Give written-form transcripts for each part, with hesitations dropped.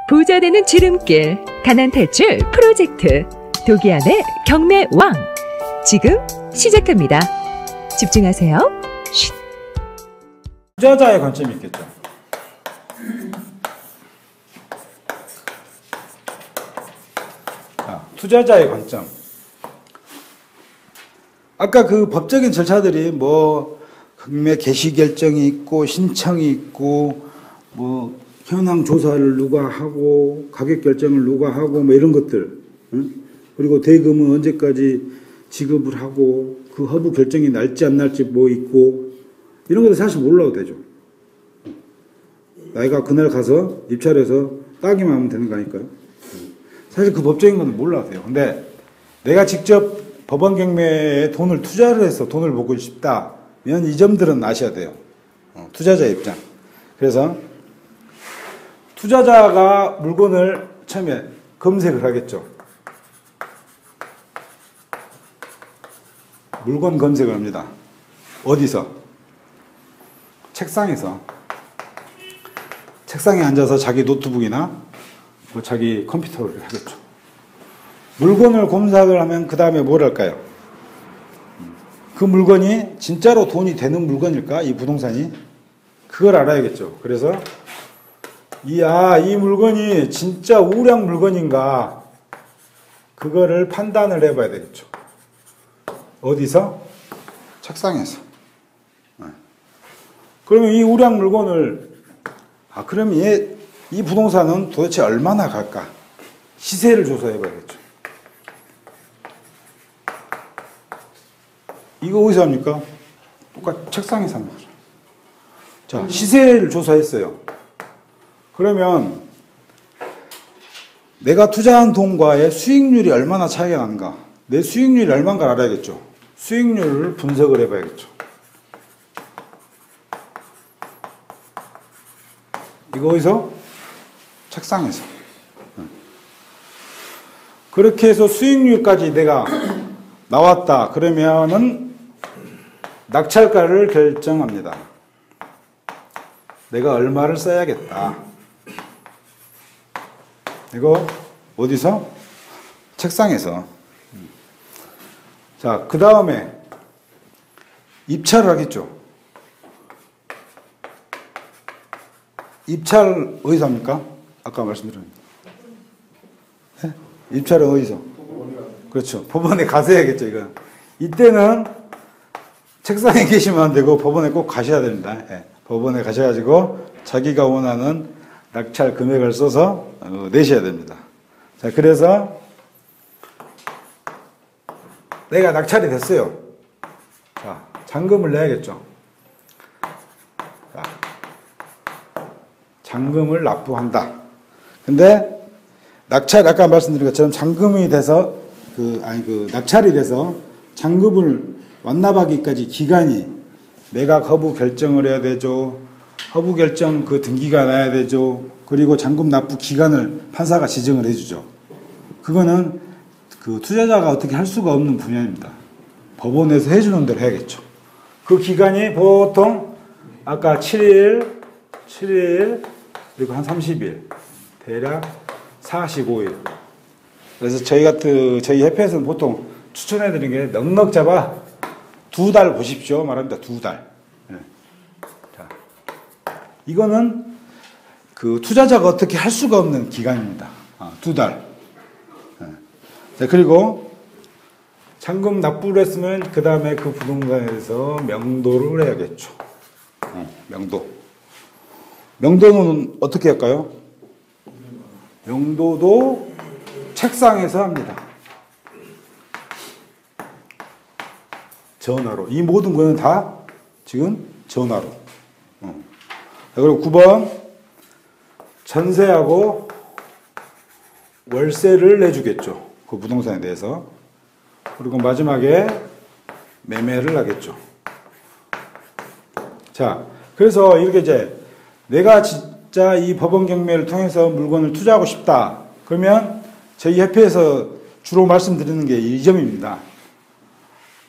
부자 되는 지름길, 가난 탈출 프로젝트 도기안의 경매왕 지금 시작합니다. 집중하세요. 쉿. 투자자의 관점이 있겠죠. 자, 투자자의 관점. 아까 그 법적인 절차들이 뭐 경매 개시 결정이 있고 신청이 있고 뭐 현황 조사를 누가 하고 가격 결정을 누가 하고 뭐 이런 것들, 응? 그리고 대금은 언제까지 지급을 하고 그 허브 결정이 날지 안 날지 뭐 있고 이런 것도 사실 몰라도 되죠. 나이가 그날 가서 입찰해서 따기만 하면 되는 거 아닐까요? 사실 그 법적인 건 몰라도 돼요. 근데 내가 직접 법원 경매에 돈을 투자를 해서 돈을 벌고 싶다면 이 점들은 아셔야 돼요. 투자자 입장. 그래서 투자자가 물건을 처음에 검색을 하겠죠. 물건 검색을 합니다. 어디서? 책상에서. 책상에 앉아서 자기 노트북이나 뭐 자기 컴퓨터를 하겠죠. 물건을 검색을 하면 그 다음에 뭘 할까요? 그 물건이 진짜로 돈이 되는 물건일까? 이 부동산이? 그걸 알아야겠죠. 그래서 이 물건이 진짜 우량 물건인가? 그거를 판단을 해봐야 되겠죠. 어디서? 책상에서. 그러면 이 우량 물건을 그럼 이 부동산은 도대체 얼마나 갈까? 시세를 조사해 봐야겠죠. 이거 어디서 합니까? 똑같이 책상에서 하는 거죠. 자, 시세를 조사했어요. 그러면 내가 투자한 돈과의 수익률이 얼마나 차이가 나는가? 내 수익률이 얼마인가 알아야겠죠. 수익률을 분석을 해봐야겠죠. 이거 어디서? 책상에서. 그렇게 해서 수익률까지 내가 나왔다. 그러면은 낙찰가를 결정합니다. 내가 얼마를 써야겠다. 이거 어디서? 책상에서. 자, 그 다음에 입찰을 하겠죠. 입찰 어디서 합니까? 아까 말씀드렸는데. 네? 입찰은 어디서? 그렇죠. 법원에 가서 해야겠죠, 이거. 이때는 책상에 계시면 안 되고 법원에 꼭 가셔야 됩니다. 네. 법원에 가셔가지고 자기가 원하는 낙찰 금액을 써서 내셔야 됩니다. 자, 그래서 내가 낙찰이 됐어요. 자, 잔금을 내야겠죠. 자, 잔금을 납부한다. 근데 낙찰, 아까 말씀드린 것처럼 잔금이 돼서 낙찰이 돼서 잔금을 완납하기까지 기간이 매각 허브 결정을 해야 되죠. 허브 결정 그 등기가 나야 되죠. 그리고 잔금 납부 기간을 판사가 지정을 해주죠. 그거는 그 투자자가 어떻게 할 수가 없는 분야입니다. 법원에서 해주는 대로 해야겠죠. 그 기간이 보통 아까 7일 그리고 한 30일 대략 45일. 그래서 저희 협회에서는 보통 추천해드리는 게 넉넉 잡아 2달 보십시오. 말합니다. 2달. 네. 자, 이거는 그 투자자가 어떻게 할 수가 없는 기간입니다. 2달. 네. 자, 그리고 잔금 납부를 했으면 그 다음에 그 부동산에 대해서 명도를 해야겠죠. 명도. 명도는 어떻게 할까요? 명도도 책상에서 합니다. 전화로. 이 모든 거는 다 지금 전화로. 자, 그리고 9번 전세하고 월세를 내주겠죠. 그 부동산에 대해서. 그리고 마지막에 매매를 하겠죠. 자, 그래서 이렇게 이제 내가 진짜 이 법원 경매를 통해서 물건을 투자하고 싶다. 그러면 저희 협회에서 주로 말씀드리는 게 이 점입니다.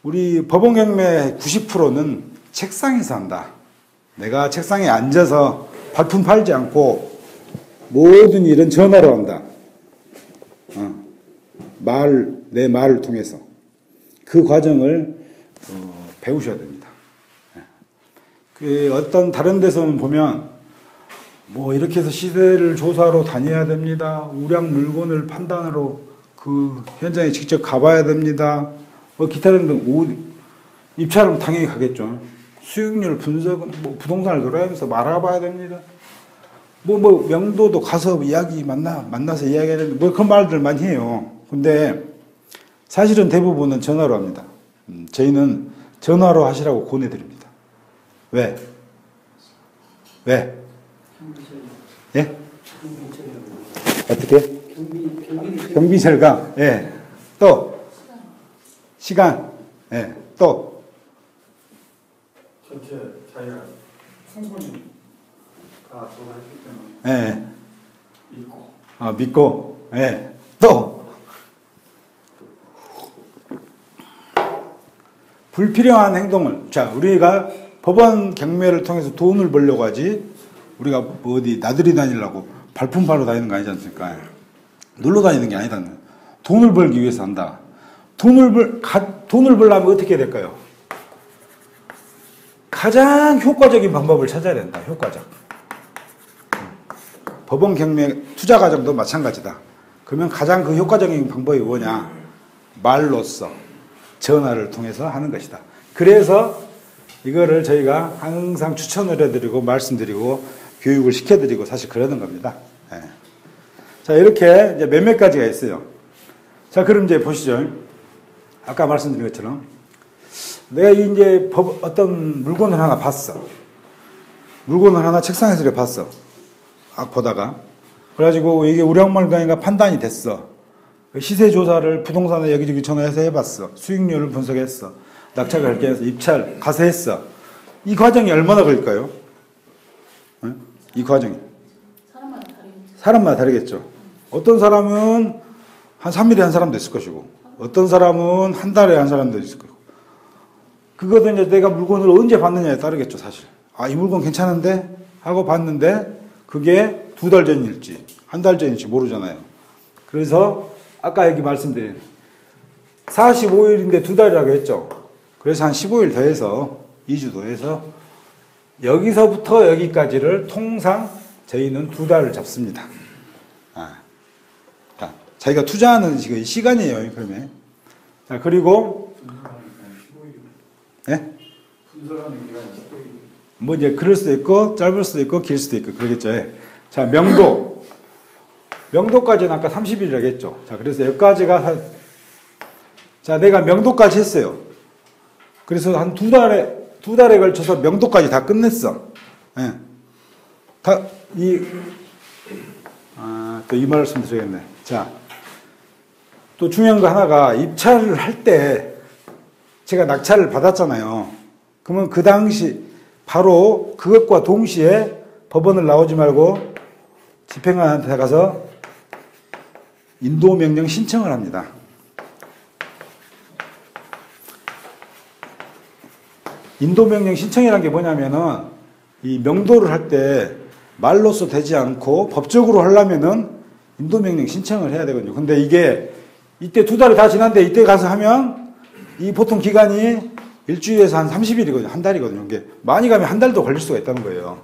우리 법원 경매 90%는 책상에서 한다. 내가 책상에 앉아서 발품 팔지 않고 모든 일은 전화로 한다. 내 말을 통해서. 그 과정을 배우셔야 됩니다. 그 어떤 다른 데서는 보면 뭐 이렇게 해서 시세를 조사하러 다녀야 됩니다. 우량 물건을 판단하러 그 현장에 직접 가봐야 됩니다. 뭐 기타 등등 입찰은 당연히 가겠죠. 수익률 분석은 뭐 부동산을 돌아다니면서 알아봐야 됩니다. 뭐 명도도 가서 만나서 이야기해야 됩니다. 뭐 그런 말들 많이 해요. 근데 사실은 대부분은 전화로 합니다. 저희는 전화로 하시라고 권해드립니다. 왜? 예? 어떻게? 경비 절감. 예. 또 시간. 예. 또 전체 자기가 충분히 다 조사했기 때문에 예. 믿고. 예. 또 불필요한 행동을. 자, 우리가 법원 경매를 통해서 돈을 벌려고 하지, 우리가 뭐 어디 나들이 다니려고 발품 팔러 다니는 거 아니지 않습니까? 놀러 다니는 게 아니다. 돈을 벌기 위해서 한다. 돈을 벌려면 어떻게 해야 될까요? 가장 효과적인 방법을 찾아야 된다. 효과적. 법원 경매 투자 과정도 마찬가지다. 그러면 가장 그 효과적인 방법이 뭐냐? 말로써, 전화를 통해서 하는 것이다. 그래서 이거를 저희가 항상 추천을 해드리고 말씀드리고 교육을 시켜드리고 사실 그러는 겁니다. 네. 자, 이렇게 이제 몇몇 가지가 있어요. 자, 그럼 이제 보시죠. 아까 말씀드린 것처럼 내가 이제 어떤 물건을 하나 봤어. 물건을 하나 책상에서 이렇게 봤어. 보다가. 그래가지고 이게 우량물건인가 판단이 됐어. 시세 조사를 부동산에 여기저기 전화해서 해봤어. 수익률을 분석했어. 낙찰 결정해서 입찰 가서 했어. 이 과정이 얼마나 걸릴까요? 네? 이 과정이. 사람마다 다르겠죠. 어떤 사람은 한 3일에 한 사람도 있을 것이고, 어떤 사람은 한 달에 한 사람도 있을 거고. 그것도 이제 내가 물건을 언제 봤느냐에 따르겠죠, 사실. 이 물건 괜찮은데? 하고 봤는데, 그게 2달 전일지, 한 달 전일지 모르잖아요. 그래서, 아까 여기 말씀드린 45일인데 2달이라고 했죠. 그래서 한 15일 더해서 2주 더해서 여기서부터 여기까지를 통상 저희는 2달을 잡습니다. 자기가 투자하는 시간이에요. 그러면. 자, 그리고 예? 분석하는 기간이 15일. 뭐 이제 그럴 수도 있고 짧을 수도 있고 길 수도 있고 그러겠죠. 자, 명도까지는 아까 30일이라고 했죠. 자, 그래서 여기까지가 자, 내가 명도까지 했어요. 그래서 한 2달에 걸쳐서 명도까지 다 끝냈어. 예. 또 이 말씀 드리겠네. 자, 또 중요한 거 하나가 입찰을 할 때 제가 낙찰을 받았잖아요. 그러면 그 당시 바로 그것과 동시에 법원을 나오지 말고 집행관한테 가서 인도명령 신청을 합니다. 인도명령 신청이라는 게 뭐냐면은 이 명도를 할 때 말로써 되지 않고 법적으로 하려면은 인도명령 신청을 해야 되거든요. 근데 이게 이때 2달이 다 지났는데 이때 가서 하면 이 보통 기간이 일주일에서 한 30일이거든요. 한 달이거든요. 이게 많이 가면 한 달도 걸릴 수가 있다는 거예요.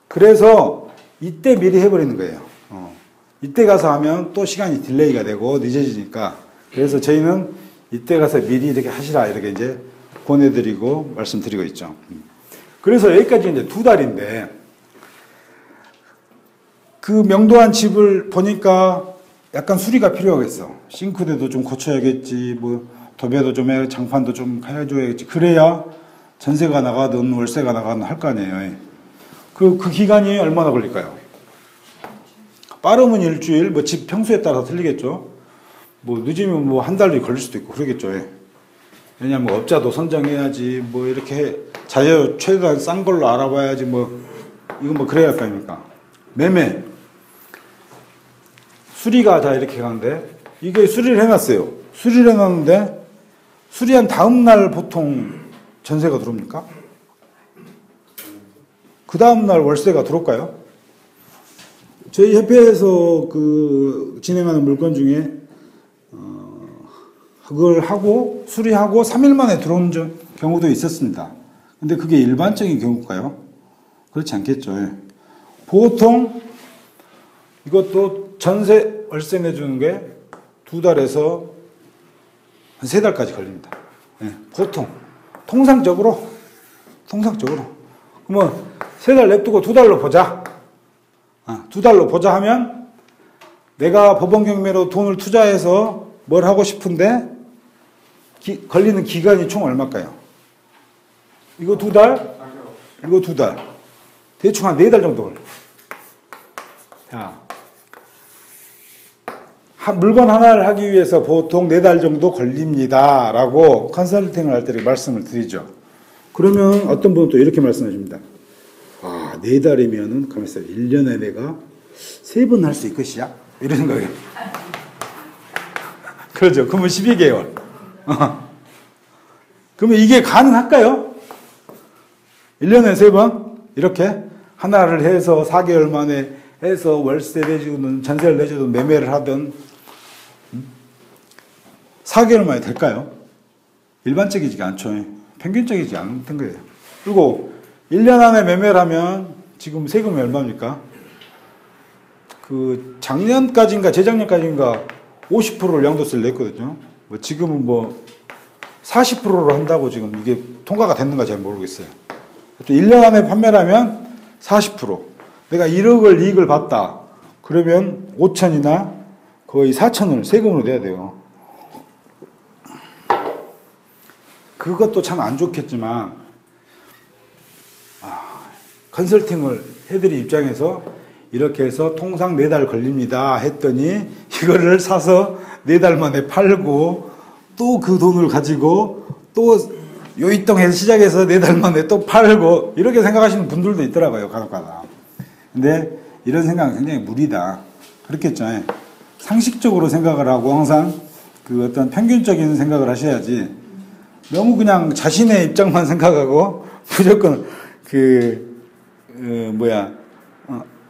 그래서 이때 미리 해버리는 거예요. 이때 가서 하면 또 시간이 딜레이가 되고 늦어지니까. 그래서 저희는 이때 가서 미리 이렇게 하시라 이렇게 이제 권해드리고 말씀드리고 있죠. 그래서 여기까지 이제 2달인데 그 명도한 집을 보니까 약간 수리가 필요하겠어. 싱크대도 좀 고쳐야겠지, 뭐 도배도 좀 해, 장판도 좀 해줘야겠지. 그래야 전세가 나가든 월세가 나가든 할 거 아니에요. 그 기간이 얼마나 걸릴까요? 빠르면 일주일, 뭐 집 평수에 따라 틀리겠죠. 뭐 늦으면 뭐 한 달이 걸릴 수도 있고 그러겠죠. 왜냐면 업자도 선정해야지, 뭐 이렇게 자료 최대한 싼 걸로 알아봐야지, 뭐 이건 뭐 그래야 할 거 아닙니까? 매매 수리가 다 이렇게 가는데 이게 수리를 해놨어요. 수리를 해놨는데 수리한 다음 날 보통 전세가 들어옵니까? 그 다음 날 월세가 들어올까요? 저희 협회에서 그 진행하는 물건 중에 그걸 하고 수리하고 3일 만에 들어온 경우도 있었습니다. 근데 그게 일반적인 경우일까요? 그렇지 않겠죠. 예. 보통 이것도 전세 월세 내주는 게 2달에서 한 3달까지 걸립니다. 예. 보통 통상적으로 그러면 3달 냅두고 2달로 보자. 2달로 보자 하면 내가 법원 경매로 돈을 투자해서 뭘 하고 싶은데 걸리는 기간이 총 얼마일까요? 이거 2달, 이거 2달. 대충 한 4달 정도 걸려요. 자, 물건 하나를 하기 위해서 보통 4달 정도 걸립니다. 라고 컨설팅을 할 때 말씀을 드리죠. 그러면 어떤 분은 또 이렇게 말씀하십니다. 4달이면은, 가만있어. 1년에 내가 3번 할 수 있겠이야? 이런 생각이에요. 그렇죠. 그러면 12개월. 그러면 이게 가능할까요? 1년에 3번? 이렇게? 하나를 해서 4개월 만에 해서 월세 내주든 전세를 내주든 매매를 하든 4개월 만에 될까요? 일반적이지 않죠. 평균적이지 않던 거예요. 그리고 1년 안에 매매를 하면 지금 세금이 얼마입니까? 그 작년까지인가 재작년까지인가 50%를 양도세를 냈거든요. 뭐 지금은 뭐 40%로 한다고 지금 이게 통과가 됐는가 잘 모르겠어요. 또 1년 안에 판매를 하면 40%. 내가 1억을 이익을 봤다. 그러면 5천이나 거의 4천을 세금으로 내야 돼요. 그것도 참 안 좋겠지만 컨설팅을 해드릴 입장에서 이렇게 해서 통상 4달 걸립니다 했더니 이거를 사서 4달 만에 팔고 또 그 돈을 가지고 또 요이똥해서 시작해서 4달 만에 또 팔고 이렇게 생각하시는 분들도 있더라고요. 간혹가다. 근데 이런 생각은 굉장히 무리다. 그렇겠죠. 상식적으로 생각을 하고 항상 그 어떤 평균적인 생각을 하셔야지 너무 그냥 자신의 입장만 생각하고 무조건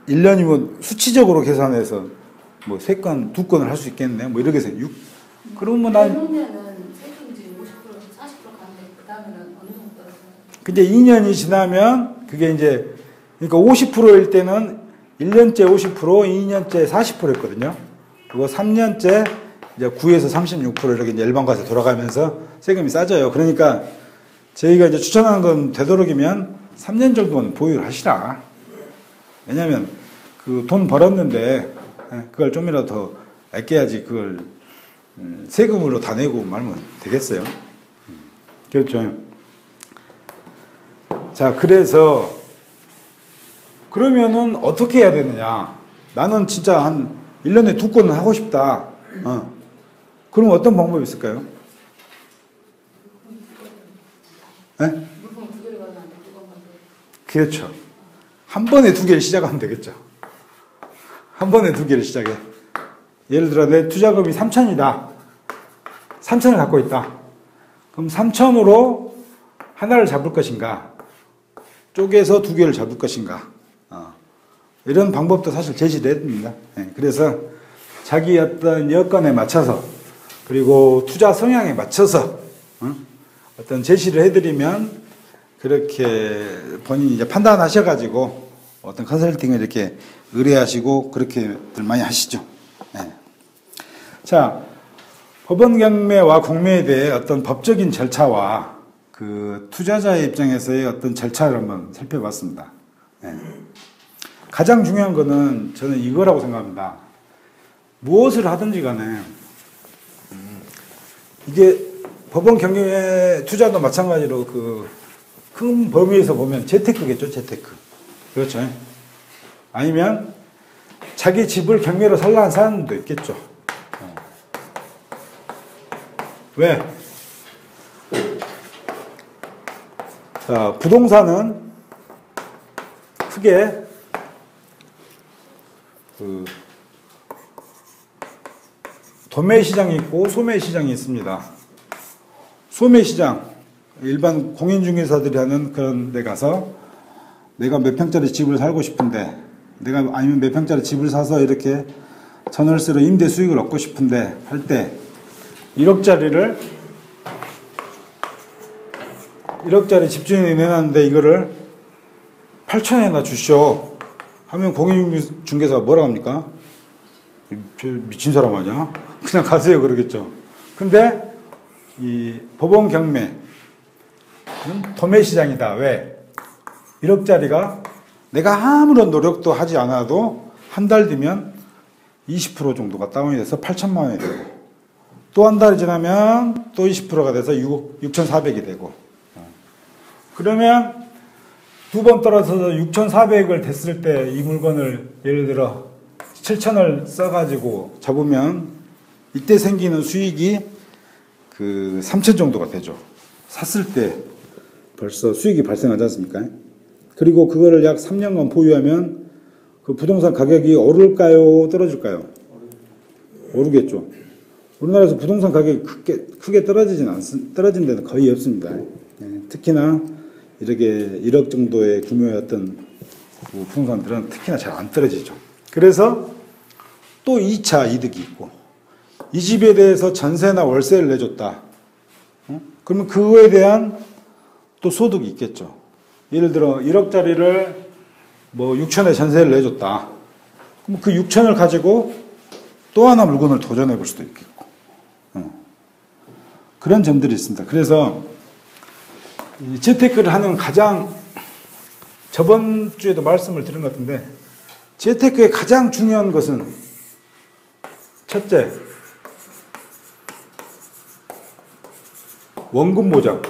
1년이면 수치적으로 계산해서 뭐 3건, 2건을 할 수 있겠네. 뭐 이렇게 해서 그러면 난 세금이 50%, 40% 가는데 그 다음에는 어느 정도 떨어져요? 근데 2년이 지나면 그게 이제 그러니까 50%일 때는 1년째 50%, 2년째 40%였거든요. 그리고 3년째 이제 9에서 36% 이렇게 이제 일반과세 돌아가면서 세금이 싸져요. 그러니까 저희가 이제 추천하는 건 되도록이면 3년 정도는 보유를 하시라. 왜냐면 그 돈 벌었는데 그걸 좀이라도 더 아껴야지 그걸 세금으로 다 내고 말면 되겠어요. 그렇죠. 자, 그래서 그러면은 어떻게 해야 되느냐? 나는 진짜 한 1년에 2건은 하고 싶다. 그럼 어떤 방법이 있을까요? 네? 물품 2개를 가면 안 돼, 2건 가면 돼. 그렇죠. 한 번에 2개를 시작하면 되겠죠. 한 번에 2개를 시작해. 예를 들어 내 투자금이 3천이다. 3천을 갖고 있다. 그럼 3천으로 하나를 잡을 것인가? 쪼개서 2개를 잡을 것인가? 이런 방법도 사실 제시를 해줍니다. 그래서 자기 어떤 여건에 맞춰서 그리고 투자 성향에 맞춰서 어떤 제시를 해드리면 그렇게 본인이 이제 판단하셔가지고 어떤 컨설팅을 이렇게 의뢰하시고 그렇게들 많이 하시죠. 네. 자, 법원 경매와 공매에 대해 어떤 법적인 절차와 그 투자자의 입장에서의 어떤 절차를 한번 살펴봤습니다. 네. 가장 중요한 거는 저는 이거라고 생각합니다. 무엇을 하든지 간에 이게 법원 경매 투자도 마찬가지로 그 큰 범위에서 보면 재테크겠죠, 재테크. 그렇죠. 아니면 자기 집을 경매로 살라는 사람도 있겠죠. 왜? 자, 부동산은 크게 그 도매 시장이 있고 소매 시장이 있습니다. 소매 시장, 일반 공인중개사들이 하는 그런 데 가서 내가 몇 평짜리 집을 살고 싶은데 내가 아니면 몇 평짜리 집을 사서 이렇게 전월세로 임대 수익을 얻고 싶은데 할 때 1억짜리 집주인이 내놨는데 이거를 8천에나 주시오 하면 공인중개사가 뭐라 합니까? 저 미친 사람 아니야? 그냥 가세요 그러겠죠. 근데 이 법원 경매 도매 시장이다. 왜? 1억짜리가 내가 아무런 노력도 하지 않아도 한 달 뒤면 20% 정도가 다운이 돼서 8천만 원이 되고 또 한 달이 지나면 또 20%가 돼서 6,400이 되고 그러면 두 번 떨어져서 6,400을 됐을 때 이 물건을 예를 들어 7천을 써가지고 잡으면 이때 생기는 수익이 그 3천 정도가 되죠. 샀을 때 벌써 수익이 발생하지 않습니까? 그리고 그거를 약 3년간 보유하면 그 부동산 가격이 오를까요? 떨어질까요? 오르겠죠. 우리나라에서 부동산 가격이 크게 떨어진 데는 거의 없습니다. 특히나 이렇게 1억 정도의 규모의 어떤 부동산들은 특히나 잘 안 떨어지죠. 그래서 또 2차 이득이 있고 이 집에 대해서 전세나 월세를 내줬다. 그러면 그거에 대한 또 소득이 있겠죠. 예를 들어 1억짜리를 뭐 6천에 전세를 내줬다. 그럼 그 6천을 가지고 또 하나 물건을 도전해 볼 수도 있겠고 그런 점들이 있습니다. 그래서 이 재테크를 하는 가장 저번 주에도 말씀을 드린 것 같은데 재테크의 가장 중요한 것은 첫째 원금 보장.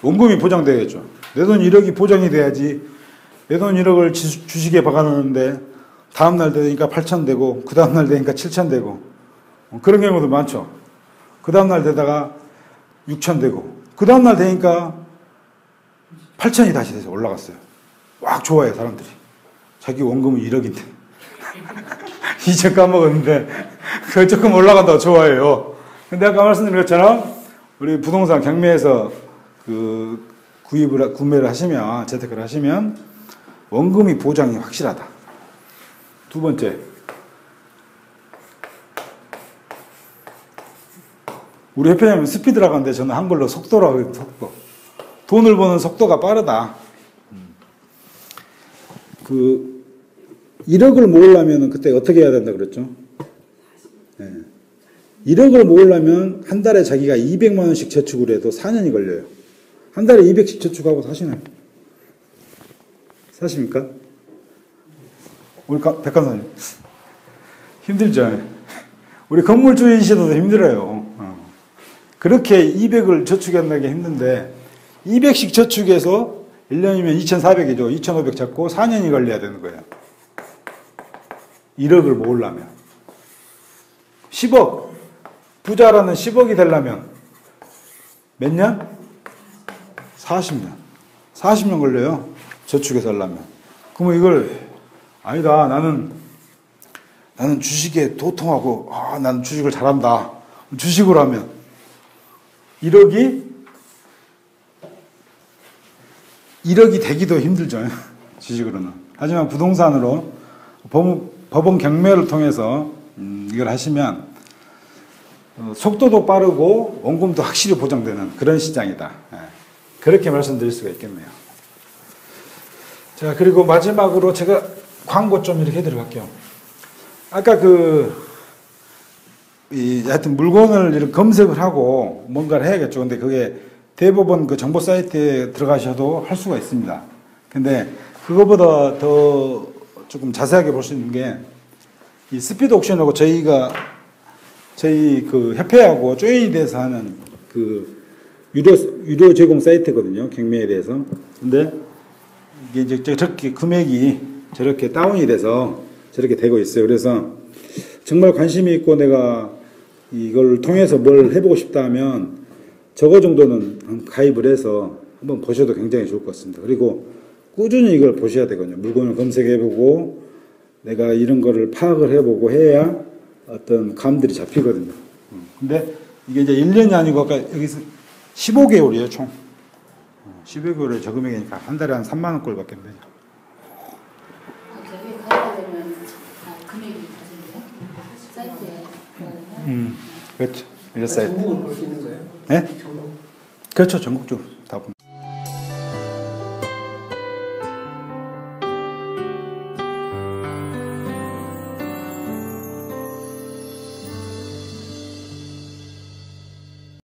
원금이 보장돼야죠. 내 돈 1억이 보장이 돼야지 내 돈 1억을 주식에 박아놓는데 다음날 되니까 8천 되고 그 다음날 되니까 7천 되고 그런 경우도 많죠. 그 다음날 되다가 6천 되고 그 다음날 되니까 8천이 다시 돼서 올라갔어요. 막 좋아해 사람들이. 자기 원금은 1억인데 2천 까먹었는데 그거 조금 올라간다고 좋아해요. 근데 아까 말씀드린 것처럼 우리 부동산 경매에서 그 구매를 하시면 재테크를 하시면 원금이 보장이 확실하다. 두 번째 우리 협회장님 스피드라고 하는데 저는 한글로 속도라고 해요. 속도. 돈을 버는 속도가 빠르다. 그 1억을 모으려면 그때 어떻게 해야 된다 그랬죠? 네. 1억을 모으려면 한 달에 자기가 200만 원씩 저축을 해도 4년이 걸려요. 한 달에 200씩 저축하고 사시나요? 사십니까? 우리 백관사님 힘들죠? 우리 건물주이시도 힘들어요. 그렇게 200을 저축한다는 게 힘든데 200씩 저축해서 1년이면 2,400이죠. 2,500 잡고 4년이 걸려야 되는 거예요. 1억을 모으려면 10억 부자라는 10억이 되려면 몇 년? 40년 40년 걸려요. 저축해서 하려면. 그러면 이걸 아니다 나는 주식에 도통하고 나는 주식을 잘한다. 주식으로 하면 1억이 되기도 힘들죠. 주식으로는. 하지만 부동산으로 법원 경매를 통해서 이걸 하시면 속도도 빠르고 원금도 확실히 보장되는 그런 시장이다. 그렇게 말씀드릴 수가 있겠네요. 자, 그리고 마지막으로 제가 광고 좀 이렇게 해드려갈게요. 아까 하여튼 물건을 이렇게 검색을 하고 뭔가를 해야겠죠. 근데 그게 대법원 그 정보 사이트에 들어가셔도 할 수가 있습니다. 근데 그거보다 더 조금 자세하게 볼 수 있는 게 이 스피드 옥션하고 저희 그 협회하고 조인이 돼서 하는 그 유료 제공 사이트거든요. 경매에 대해서. 근데 이게 이제 저렇게 금액이 저렇게 다운이 돼서 저렇게 되고 있어요. 그래서 정말 관심이 있고 내가 이걸 통해서 뭘 해보고 싶다 하면 저거 정도는 가입을 해서 한번 보셔도 굉장히 좋을 것 같습니다. 그리고 꾸준히 이걸 보셔야 되거든요. 물건을 검색해보고 내가 이런 거를 파악을 해보고 해야 어떤 감들이 잡히거든요. 근데 이게 이제 1년이 아니고 아까 여기서 15개월이에요, 총. 15개월에 저금액이니까 한 달에 한 3만 원꼴 받겠네요. 저기 가입하려면 그렇죠. 이랬어요. 전국을 볼 수 있는 거예요? 네? 전국. 그렇죠. 전국적으로.